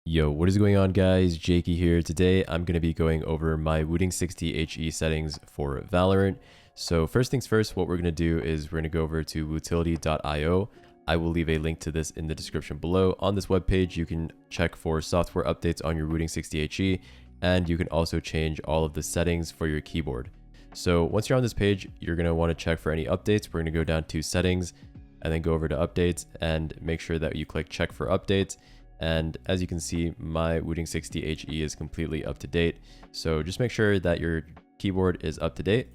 Yo, what is going on, guys? Jaeky here. Today I'm going to be going over my Wooting 60HE settings for Valorant. So first things first, what we're going to do is we're going to go over to Wootility.io. I will leave a link to this in the description below. On this webpage, you can check for software updates on your Wooting 60HE, and you can also change all of the settings for your keyboard. So once you're on this page, you're going to want to check for any updates. We're going to go down to settings and then go over to updates and make sure that you click check for updates. And as you can see, my Wooting 60HE is completely up to date. So just make sure that your keyboard is up to date.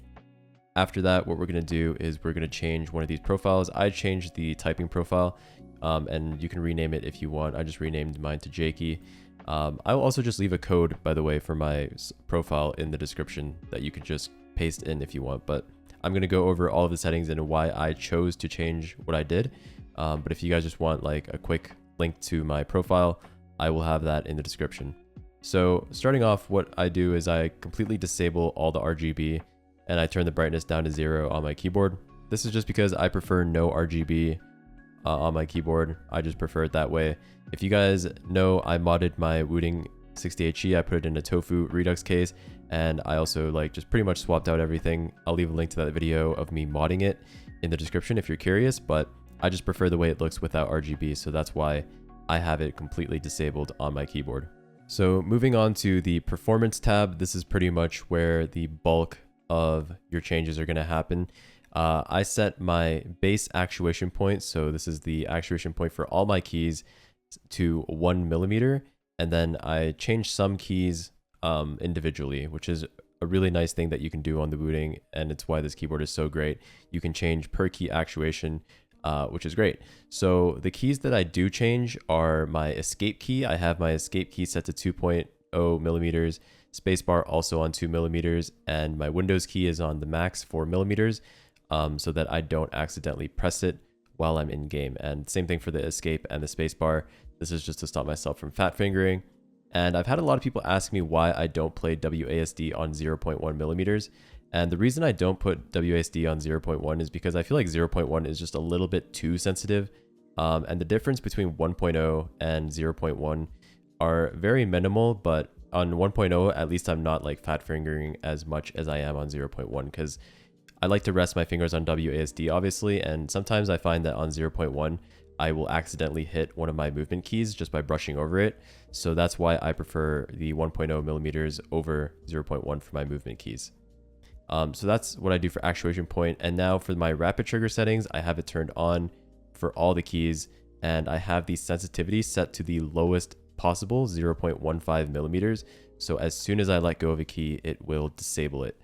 After that, what we're going to do is we're going to change one of these profiles. I changed the typing profile, and you can rename it if you want. I just renamed mine to Jaeky. I will also just leave a code, by the way, for my profile in the description that you could just paste in if you want. But I'm going to go over all of the settings and why I chose to change what I did. But if you guys just want like a quick link to my profile, I will have that in the description. So starting off, what I do is I completely disable all the RGB and I turn the brightness down to 0 on my keyboard. This is just because I prefer no RGB on my keyboard. I just prefer it that way. If you guys know, I modded my Wooting 60HE. I put it in a tofu redux case, and I also like just pretty much swapped out everything. I'll leave a link to that video of me modding it in the description if you're curious, but I just prefer the way it looks without RGB, so that's why I have it completely disabled on my keyboard. So moving on to the performance tab, this is pretty much where the bulk of your changes are going to happen. I set my base actuation point, so this is the actuation point for all my keys, to 1 millimeter, and then I changed some keys individually, which is a really nice thing that you can do on the Wooting, and it's why this keyboard is so great. You can change per key actuation, which is great. So the keys that I do change are my escape key. I have my escape key set to 2.0 millimeters, spacebar also on 2 millimeters, and my Windows key is on the max 4 millimeters, so that I don't accidentally press it while I'm in game. And same thing for the escape and the spacebar. This is just to stop myself from fat fingering. And I've had a lot of people ask me why I don't play WASD on 0.1 millimeters. And the reason I don't put WASD on 0.1 is because I feel like 0.1 is just a little bit too sensitive. And the difference between 1.0 and 0.1 are very minimal, but on 1.0, at least I'm not like fat fingering as much as I am on 0.1, because I like to rest my fingers on WASD, obviously. And sometimes I find that on 0.1, I will accidentally hit one of my movement keys just by brushing over it. So that's why I prefer the 1.0 millimeters over 0.1 for my movement keys. So that's what I do for actuation point. And now for my rapid trigger settings, I have it turned on for all the keys, and I have the sensitivity set to the lowest possible, 0.15 millimeters. So as soon as I let go of a key, it will disable it.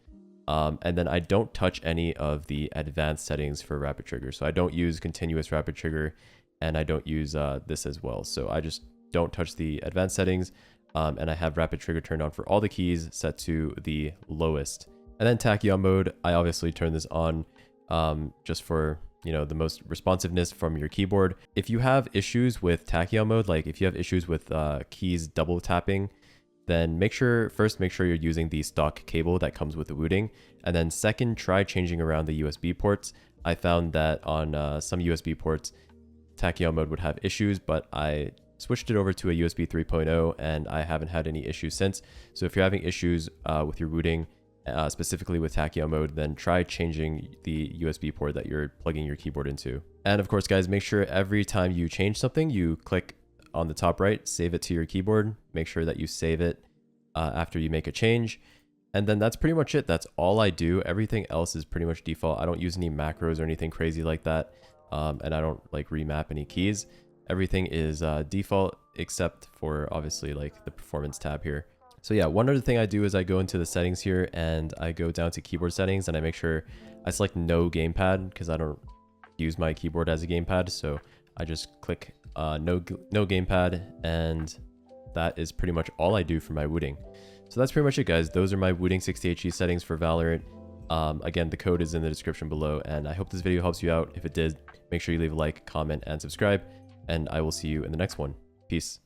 And then I don't touch any of the advanced settings for rapid trigger. So I don't use continuous rapid trigger, and I don't use this as well. So I just don't touch the advanced settings, and I have rapid trigger turned on for all the keys set to the lowest. And then tachyon mode, I obviously turn this on just for, you know, the most responsiveness from your keyboard. If you have issues with tachyon mode, like if you have issues with keys double tapping, then make sure you're using the stock cable that comes with the Wooting. And then second, try changing around the USB ports. I found that on some USB ports, tachyon mode would have issues, but I switched it over to a USB 3.0 and I haven't had any issues since. So if you're having issues with your Wooting, specifically with tachyon mode, then try changing the USB port that you're plugging your keyboard into. And of course, guys, make sure every time you change something, you click on the top right, save it to your keyboard. Make sure that you save it after you make a change. And then that's pretty much it. That's all I do. Everything else is pretty much default. I don't use any macros or anything crazy like that. And I don't like remap any keys. Everything is default except for obviously like the performance tab here. So yeah, one other thing I do is I go into the settings here and I go down to keyboard settings and I make sure I select no gamepad, because I don't use my keyboard as a gamepad. So I just click no gamepad, and that is pretty much all I do for my Wooting. So that's pretty much it, guys. Those are my Wooting 60HE settings for Valorant. Again, the code is in the description below, and I hope this video helps you out. If it did, make sure you leave a like, comment, and subscribe, and I will see you in the next one. Peace.